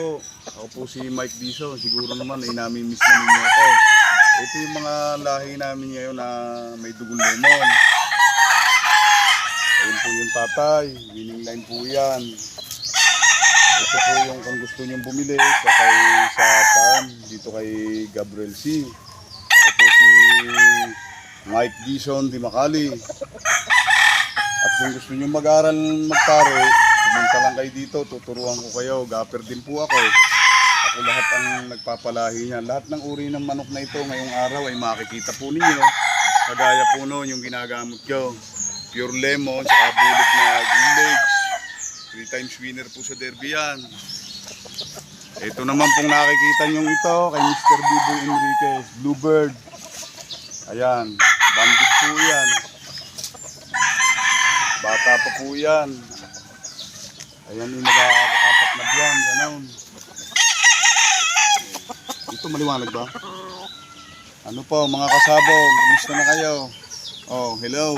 po. Ako po si Mike Dizon. Siguro naman ay nami-miss na ninyo ako. Ito yung mga lahi namin ngayon na may dugong lemon. Ayun po yung tatay. Winning line po yan. Ito po yung kung gusto nyong bumili sa farm dito kay Gabriel C. Ako po si Mike Dizon Di Macali. At kung gusto nyong mag-aral magpare, pumunta lang kayo dito, tuturuan ko kayo. Gapper din po ako. Ako lahat ang nagpapalahi niya. Lahat ng uri ng manok na ito ngayong araw ay makikita po ninyo. Kagaya po noon yung ginagamit ko. Pure lemon, saka bullet na village. 3 times winner po sa derby yan. Ito naman pong nakikita nyo ito kay Mr. Bibo Enriquez, Bluebird. Ayan, bandit po yan. Bata pa po yan. Ayan yung nag-aapat na buwan, gano'n. Ito maliwanag ba? Ano po mga kasabong, kumusta na kayo? Oh, hello.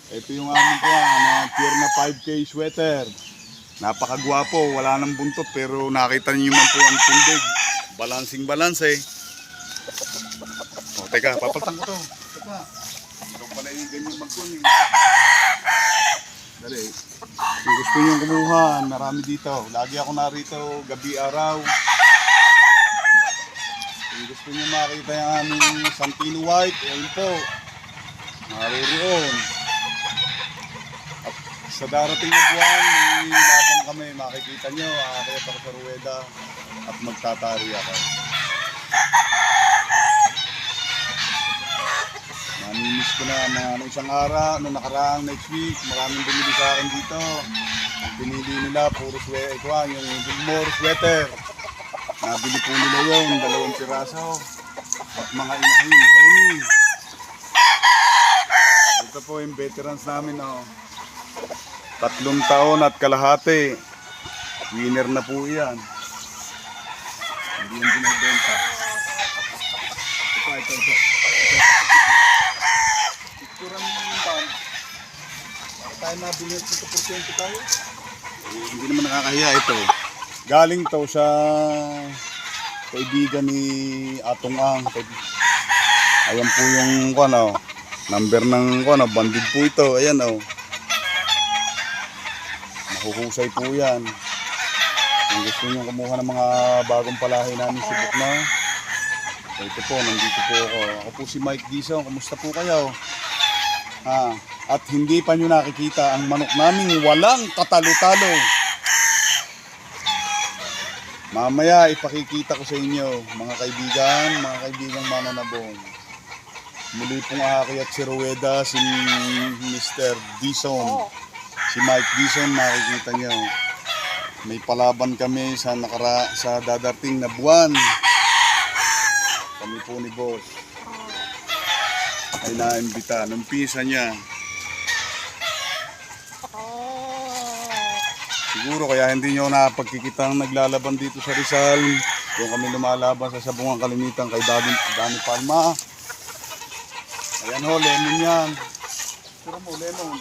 Ito yung aming po, pure na 5K sweater. Napakagwapo, wala nang buntot pero nakita niyo man po ang tundig. Balancing balance eh. Oh, teka, papaltan ko to. Teka. Ito pala yung ganyan magkunin. Dali. Kung gusto niyo kumuha, marami dito. Lagi ako narito, gabi araw. Kung gusto niyo makita yung aming Santino White, ayun po. Naroroon. At sa darating na buwan, may labang kami. Makikita niyo, kaya ako sa ruweda at magtatari ako. Namimiss ko na mga isang araw, nung nakaraang next week, maraming bumili sa akin dito. Ang pinili nila, puro sweater, yung Gilmore sweater. Nabili po nila yun, 2 piraso. At mga inahin, Henny. Ito po yung veterans namin, oh. 3 taon at kalahati. Winner na po yan. Hindi yung binibenta. Ito. Picturean mo yung band. Bakit tayo nabili at 2% tayo? Hindi naman nakakahiya ito. Galing to sa kaibigan ni Atong Ang. Ayan po yung number ng bandid po ito. Ayan oh. Mahuhusay po yan. Kung gusto nyo kumuha ng mga bagong palahi namin subok na. Ito po, nandito po ako. Ako po si Mike Dizon. Kumusta po kayo? At hindi pa nyo nakikita ang manok naming walang katalo-talo. Mamaya ipakikita ko sa inyo, mga kaibigang mananabong. Muli pong aakyat si Rueda, si Mr. Dizon, si Mike Dizon, makikita nyo. May palaban kami sa dadating na buwan. Kami po ni Boss ay naimbita, numpisa niya. Siguro kaya hindi nyo napagkikita ang naglalaban dito sa Rizal. Yung kami lumalaban sa Sabungan Kalimitan kay Danny Palma. Ayan ho, lemon yan. Puro mo, lemon.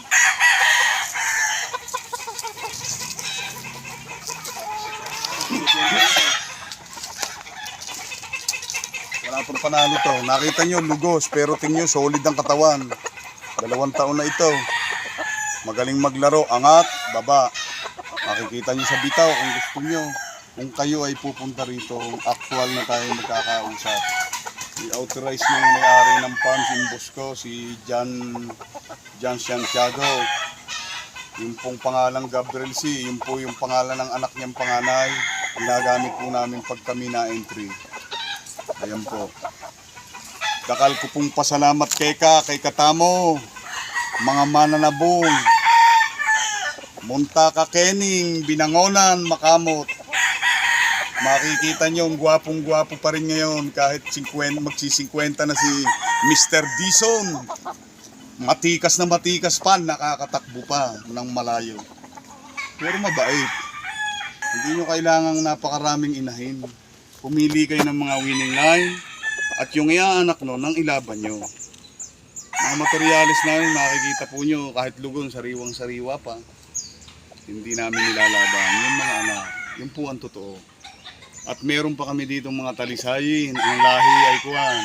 Wala pong panalo to. Nakita nyo, lugos, pero tingnan nyo, solid ang katawan. 2 taon na ito. Magaling maglaro, angat, baba. Makikita nyo sa bitaw kung gusto nyo. Kung kayo ay pupunta rito, actual na tayo magkakausap. I-authorize nyo yung may-ari ng farm, yung boss ko, si John Santiago. Yung pong pangalang Gabriel C. Yung po yung pangalan ng anak niyang panganay. Ginagamit po namin pag kami na entry. Ayan po. Dakal ko pong pasalamat kay Katamo, mga mananabong, Muntaka Kening, Binangonan, Makamot. Makikita nyo, gwapong-gwapo pa rin ngayon kahit magsi-50 na si Mr. Dizon. Matikas na matikas pa, nakakatakbo pa ng malayo. Pero mabait. Hindi nyo kailangang napakaraming inahin. Pumili kayo ng mga winning line at yung iaanak no, ng ilaban nyo. Mga materialis namin makikita po nyo kahit lugon, sariwang-sariwa pa. Hindi namin nilalaban. Yung mga anak, yun po ang totoo. At meron pa kami dito mga talisayin. Ang lahi ay kuwan.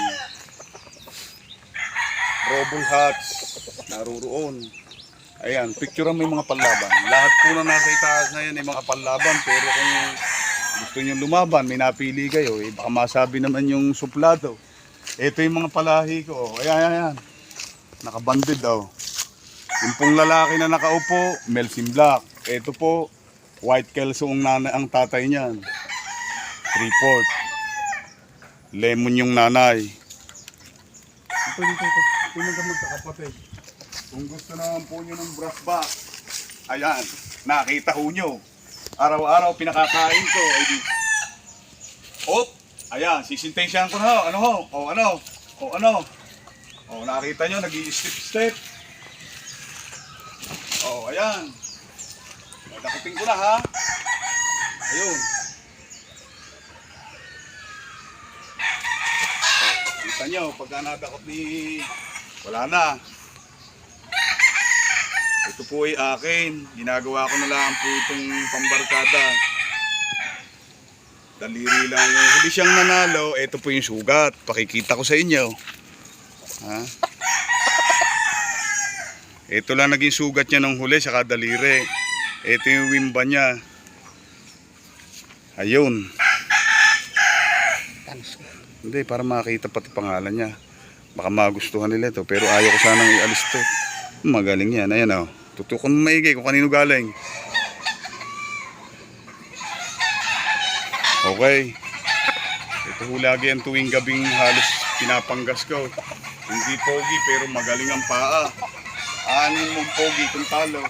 Robol Hats. Naruroon. Ayan, picture may mga panlaban. Lahat po na nasa itaas na yan ay mga panlaban. Pero kung gusto nyo lumaban, may napili kayo. Baka masabi naman yung suplado. Ito yung mga palahi ko. Ayan. Nakabanded daw. Yung pong lalaki na nakaupo, Melsim Black. Ito po, White Kelso ang tatay niyan. Report. Lemon yung nanay. Ito. Ito magkakapatid. Kung gusto naman po nyo ng brass box, ayan, nakita ho nyo. Araw-araw pinakakain ko. Ayan, sisintensyahan ko na ho. Ano? Nakita nyo, nag-i-step. Ayan. Nadakutin ko na ha. Ayun. Kita nyo, pagka nadakot ni... Wala na. Ito po ay akin. Ginagawa ko na lang po itong pambarkada. Daliri lang yung huli siyang nanalo. Ito po yung sugat. Pakikita ko sa inyo. Ha? Ito lang naging sugat niya ng huli sa daliri. Ito yung wimba niya. Ayun. Hindi, para makita pati pangalan niya. Baka magustuhan nila ito. Pero ayaw ko sanang ialis ito. Magaling yan. Ayan o. Tutukon mo maigi kung kanino galing. Okay. Ito ho lagi ang tuwing gabing halos pinapanggas ko. Hindi pogi pero magaling ang paa. Anin mong pogi kung talo.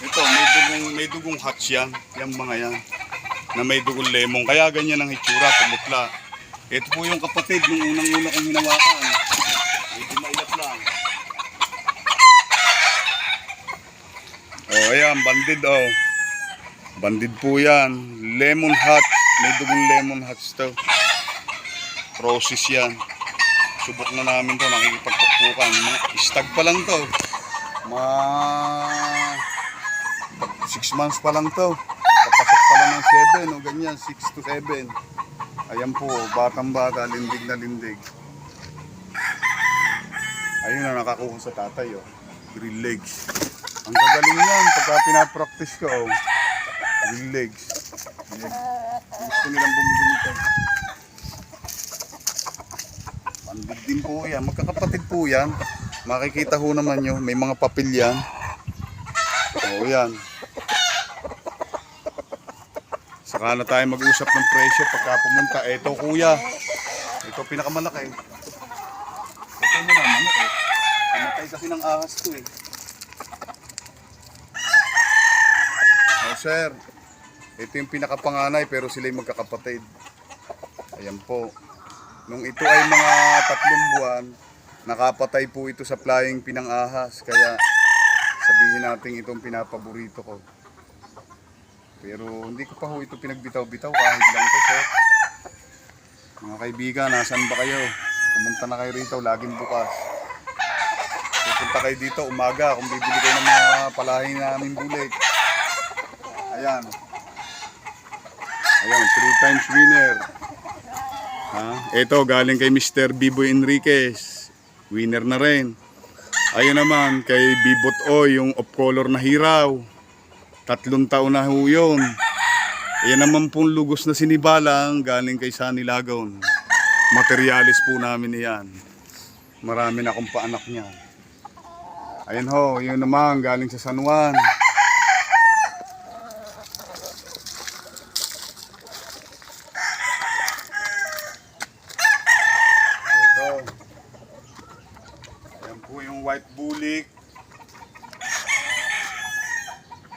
Ito, may dugong hats yan. Yung mga yan. Na may dugong lemon. Kaya ganyan ang hitsura, pumutla. Ito po yung kapatid nung unang-una kong hinawakan. Medyo mailat lang. Ayan, bandid Bandid po yan. Lemon hat. May dugong lemon hats to. Process yan. Subok na namin to, nakikipagpukpukan. Stag pa lang to. 6 months pa lang to. Papasok pa lang ng 7 o ganyan, 6 to 7. Ayan po, batang bata, lindig na lindig. Ayun na nakakuha sa tatay grill legs. Ang gagaling yan pagka pinapractice ko grill legs. Gusto nilang bumili nito. Pandid din po yan, magkakapatid po yan. Makikita ho naman nyo, may mga papel yan. Yan. Saka na tayo mag-usap ng presyo pagka pumunta. Ito kuya. Ito pinakamalaki. Ito mo naman Namatay kasi ng ahas to sir. Ito yung pinakapanganay pero sila yung magkakapatid. Ayan po. Nung ito ay mga 3 buwan, nakapatay po ito sa flying pinang ahas. Kaya sabihin natin itong pinapaborito ko. Pero hindi ko pa ito pinagbitaw-bitaw kahit lang ito sir. Mga kaibigan, nasan ba kayo? Pumunta na kayo rito, laging bukas. Pupunta kayo dito umaga kung bibili kayo ng mga palahin namin bulik. Ayan. Ayan, 3 times winner. Ito galing kay Mr. Biboy Enriquez. Winner na rin. Ayun naman kay Bibot O, yung off-color na hiraw. 3 taon na ho yun. Ayan naman pong lugos na sinibalang galing kay Sunny Lagon. Materialis po namin iyan. Marami na akong paanak niya. Ayan ho, yun naman galing sa San Juan. White bulik.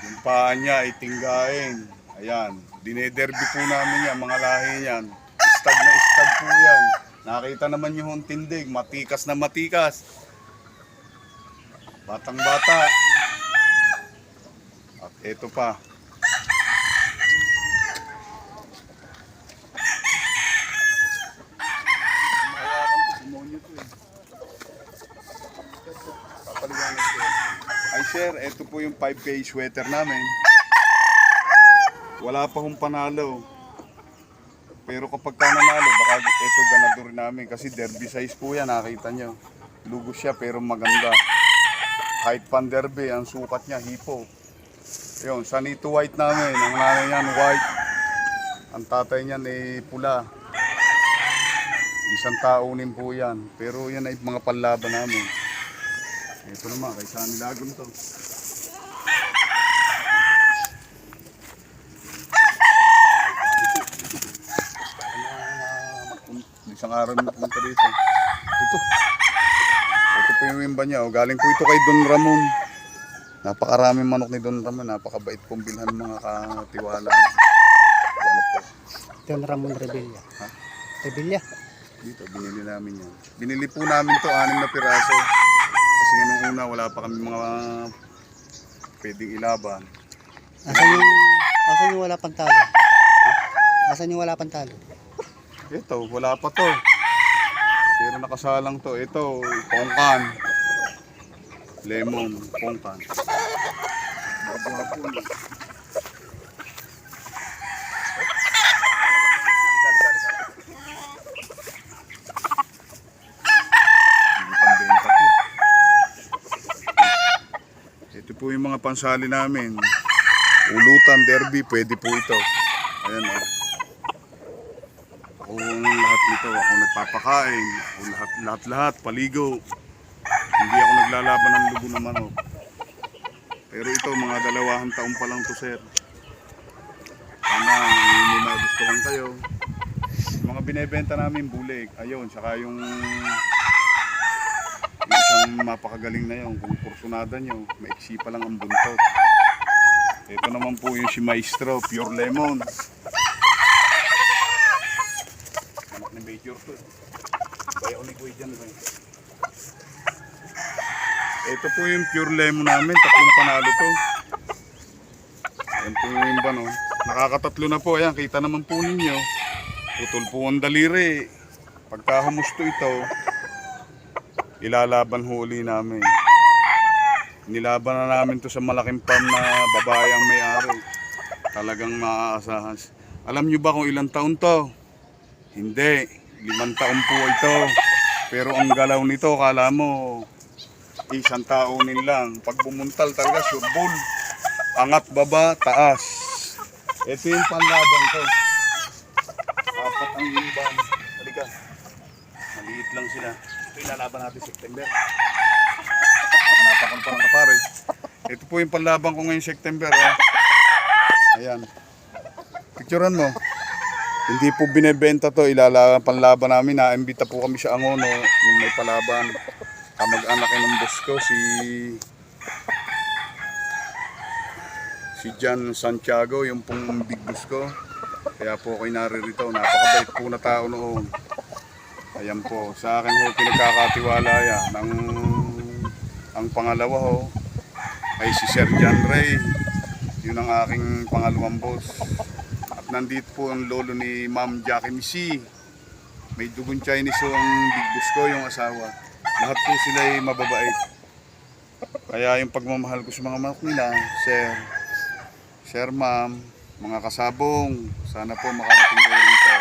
Yung paa niya ay tinggain. Ayan, dinederby po namin yan, mga lahi yan. Stag na stag po yan. Nakita naman yung tindig, matikas na matikas. Batang bata. At ito pa. Ay sir, ito po yung 5K sweater namin. Wala pa hong panalo. Pero kapag ka nanalo, baka ito ganador namin. Kasi derby size po yan, nakita nyo. Lugos siya pero maganda. Kahit pan derby, ang sukat niya, hipo. Yun, sanito white namin. Ang nanay niyan, white. Ang tatay niyan pula. Isang taunin po yan. Pero yan ay mga panlaban namin. Ito naman, kay Sunny Lagon to. Isang araw na punta dito. Ito po yung imba niya. Galing po ito kay Don Ramon. Napakaraming manok ni Don Ramon. Napakabait pong bilhan ng mga katiwala. Ano po? Don Ramon Rebilla. Ha? Rebilla? Dito, binili namin yan. Binili po namin to 6 na piraso. Kasi nga nung una, wala pa kami mga pwedeng ilaban. Asan yung wala pang talo? Asan yung wala pang talo? Ito, wala pa to. Pero nakasalang to. Ito, pongkan. Lemon, pongkan. Bago po na. Ito po yung mga pansali namin. Ulutan, derby, pwede po ito. Ayan o. Ako ang lahat nito. Ako nagpapakain. Ako lahat, paligo. Hindi ako naglalaban ng lugo ng manok. Pero ito, mga 2 taon pa lang to, sir. Sana hindi magustuhan kayo. Yung mga binebenta namin, bulig. Ayun, saka yung isang mapakagaling na yun. Kung kursunada nyo, maiksi pa lang ang buntot. Ito naman po yung si Maestro, pure lemon. Anak ni Major to. Kaya ko ni Kuya dyan. Ito po yung pure lemon namin, 3 panalo to. Ayan po yung imba, no. Nakakatatlo na po, ayan, kita naman po ninyo. Putol po ang daliri. Pagka humusto ito, ilalaban huli namin. Nilaban na namin to sa malaking farm na babae ang may-ari. Talagang maaasahan. Alam nyo ba kung ilang taon to? Hindi, 5 taon po ito. Pero ang galaw nito, kala mo, 1 taonin lang. Pag bumuntal talaga, surbol. Angat baba, taas. Ito yung panlaban ko. 4 ang imban. Halika. Maliit lang sila. Ito ilalaban natin September. Nakanapakan pa ng kapare. Ito po yung panlaban ko ngayong September. Ayan. Picturean mo. Hindi po binebenta to. Panlaban namin. Naimbita po kami sa Angono nung may palaban. Kamag-anak ng boss ko, si John Santiago, yung pong big boss ko. Kaya po ako'y naririto. Napakabait po na tao noon. Ayan po, sa akin ho pinagkakatiwala yan. Ang pangalawa ho ay si Sir John Ray. Yun ang aking pangalawang boss. At nandito po ang lolo ni Ma'am Jackie Missy. May dugon Chinese ho ang big boss ko, yung asawa. Lahat po sila ay mababait. Kaya yung pagmamahal ko sa mga manok nila, Sir Ma'am, mga kasabong, sana po makarating kayo dito.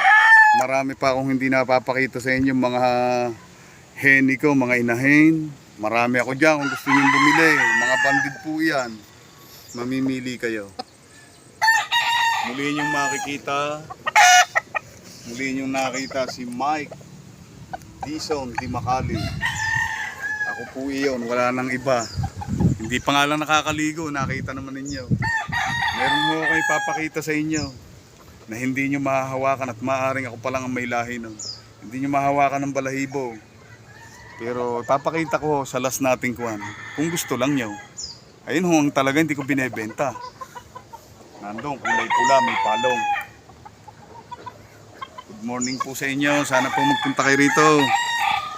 Marami pa akong hindi napapakita sa inyo, mga heni ko, mga inahin. Marami ako dyan kung gusto nyo bumili. Mga bandid po yan. Mamimili kayo. Muli nyong nakita si Mike Dison Di Macali. Ako po iyon, wala nang iba. Hindi pa nga lang nakakaligo, nakita naman ninyo. Meron ho ako ipapakita sa inyo na hindi nyo mahahawakan at maaaring ako pa lang ang may lahi nun. Hindi nyo mahahawakan ng balahibo. Pero papakita ko sa last nating kuwan. Kung gusto lang nyo. Ayun ho, ang talaga hindi ko binebenta. Nandun, kulay pula, may palong. Good morning po sa inyo. Sana po magpunta kayo rito.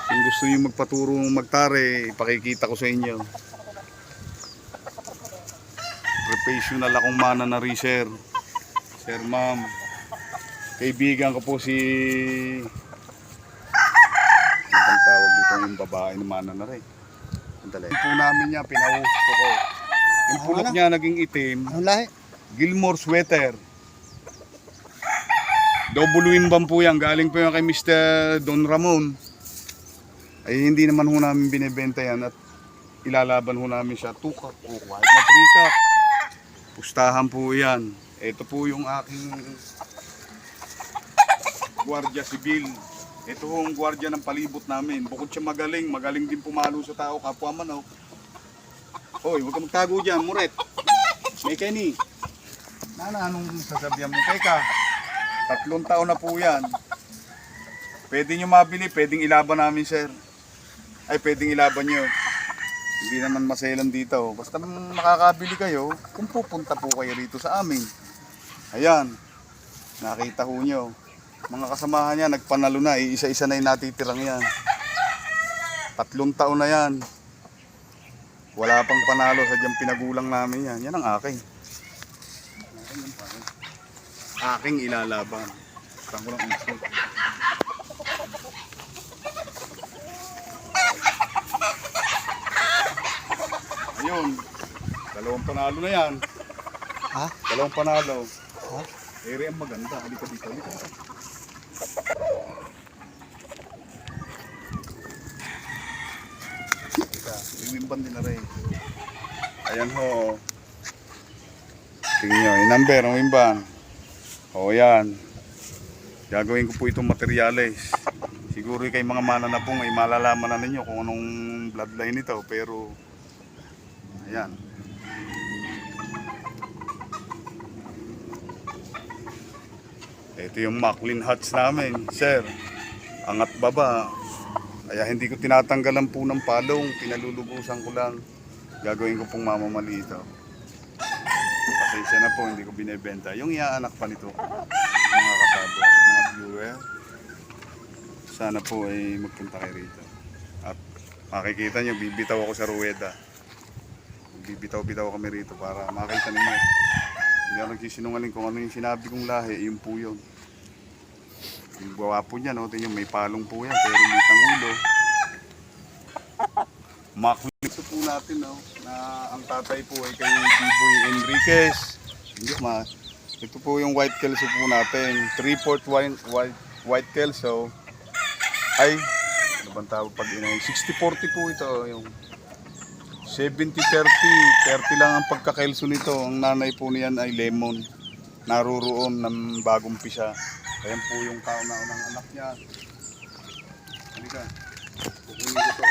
Kung gusto nyo magpaturo magtare, ipakikita ko sa inyo. Professional akong mana na research. Sir Ma'am, kaibigan ko po si ibang tawag dito yung babae na mana na rin. Sandali. Yung po namin niya, pinahusto ko. Yung Ano pulok na? niya naging itim, Anong lahi? Gilmore sweater. Double win po yan. Galing po yan kay Mr. Don Ramon. Ay hindi naman ho namin binibenta yan at ilalaban ho namin siya 2 cup o kahit na 3 cup. Pustahan po yan. Ito po yung aking Guardia Civil. Ito ho ang gwardiya ng palibot namin. Bukod siya magaling, magaling din pumalo sa tao, kapwa manok. Hoy, huwag ka magtago dyan, Muret. May Kenny. Anong sasabihan mo? Teka, 3 taon na po yan. Pwede nyo mabili, pwedeng ilaban namin, sir. Ay, pwedeng ilaban nyo. Hindi naman maselan dito. Basta makakabili kayo, kung pupunta po kayo rito sa amin. Ayan, nakita ho nyo. Mga kasamahan niya, nagpanalo na. Isa-isa na yung natitirang yan. 3 taon na yan. Wala pang panalo. Sadyang pinagulang namin yan. Yan ang akin. Aking ilalaban. Saan ko lang umusok. Ayun. 2 panalo na yan. Ha? 2 panalo. Ha? Ere ang maganda. Halika dito. Halika dito. Iwimban din na rin. Ayan ho. Tingnan nyo, yung number, ang wimban. O yan. Gagawin ko po itong materyales. Siguro kay mga mananapong ay malalaman na ninyo kung anong bloodline ito. Pero, ayan. Ito yung Maclean hats namin, sir. Angat baba. Kaya hindi ko tinatanggalan po ng palong. Pinalulubusan ko lang. Gagawin ko pong mamamali ito. Pasensya na po, hindi ko binibenta. Yung iaanak pa nito, mga kasabo, mga viewer. Sana po ay magpunta kayo rito. At makikita nyo, bibitaw ako sa ruweda. Bibitaw-bitaw kami rito para makita ninyo. Hindi ako nagsisinungaling kung ano yung sinabi kong lahi, yun po yun. Yung gawa po niya, no? Tingnan, may palong po yan, pero may tangulo. Makulit po natin, no? Na ang tatay po ay kay Biboy Enriquez. Hindi, ito po yung white kelso po natin. 3/4 white kelso. Ay, ano bang tawag pag inay? 60-40 po ito. Yung 70-30. 30 lang ang pagkakelso nito. Ang nanay po niyan ay lemon. Naruroon ng bagong pisa. Ayan po yung kauna-unang anak niya. Halika. Kukunin ko ito.